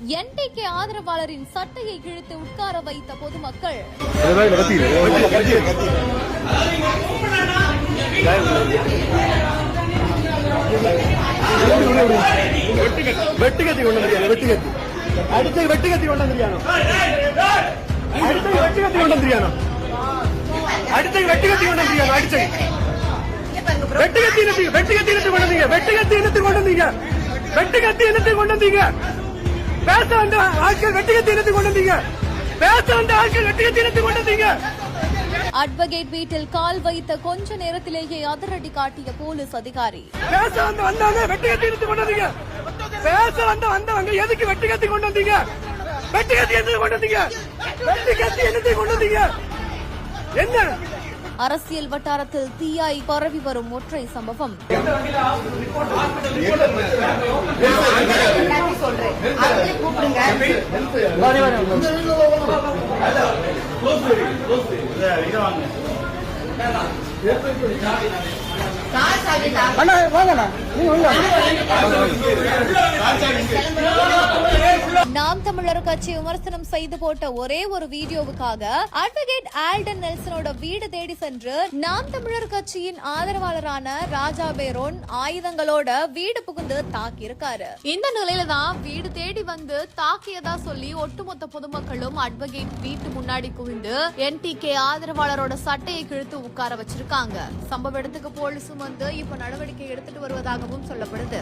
NTK ஆதரவாளரின் சட்டையை கிழித்து உட்கார வைத்த பொதுமக்கள். வெட்டுக்கத்தி கொண்டு வெட்டுக்கத்தி கொண்டு வந்துருக்கானோ அடுத்த வெட்டுக்கத்தி கொண்டு வந்துருக்கானோ அடுத்த வெட்டுக்கத்தி கொண்டு வந்துருக்கானோ அடிச்சு வெட்டுக்கத்தி கொண்டு வந்தீங்க வெட்டுக்கத்தி இனத்தை கொண்டு வந்தீங்க வெட்டுக்கத்தி இனத்தை கொண்டு வந்தீங்க பேச வந்த ஆட்கள் வெட்டுக்கத்தி இனத்தை கொண்டு வந்தீங்க பேச வந்த ஆட்கள் வெட்டுக்கத்தி இனத்தை கொண்டு வந்தீங்க. அட்வொகேட் வீட்டில் கால் வைத்த கொஞ்ச நேரத்திலேயே அதிரடி காட்டிய போலீஸ் அதிகாரி. பேச வந்தாங்க வெட்டுக்கத்தி இனத்தை கொண்டு வந்தீங்க பேச வந்தவங்க எதுக்கு வெட்டுக்கத்தி கொண்டு வந்தீங்க வெட்டுக்கத்தி இனத்தை கொண்டு வந்தீங்க வெட்டுக்கத்தி இனத்தை கொண்டு வந்தீங்க என்ன? அரசியல் வட்டாரத்தில் தீயாய் பரவி வரும் ஒற்றை சம்பவம். நாம் தமிழர் கட்சி விமர்சனம் செய்து போட்ட ஒரே ஒரு வீடியோவுக்காக அட்வொகேட் ஆல்டன் நெல்சனோட வீடு தேடி சென்று நாம் தமிழர் கட்சியின் ஆதரவாளரான ராஜா பேரோன் ஆயுதங்களோட வீடு புகுந்து தாக்கி இருக்காரு. இந்த நிலையில தான் வீடு தேடி வந்து தாக்கியதா சொல்லி ஒட்டுமொத்த பொதுமக்களும் அட்வொகேட் வீட்டு முன்னாடி குவிந்து என்டிகே ஆதரவாளரோட சட்டையை கிழித்து உட்கார வச்சிருக்காங்க. சம்பவ இடத்துக்கு போலீசும் வந்து இப்ப நடவடிக்கை எடுத்துட்டு வருவதாகவும் சொல்லப்படுது.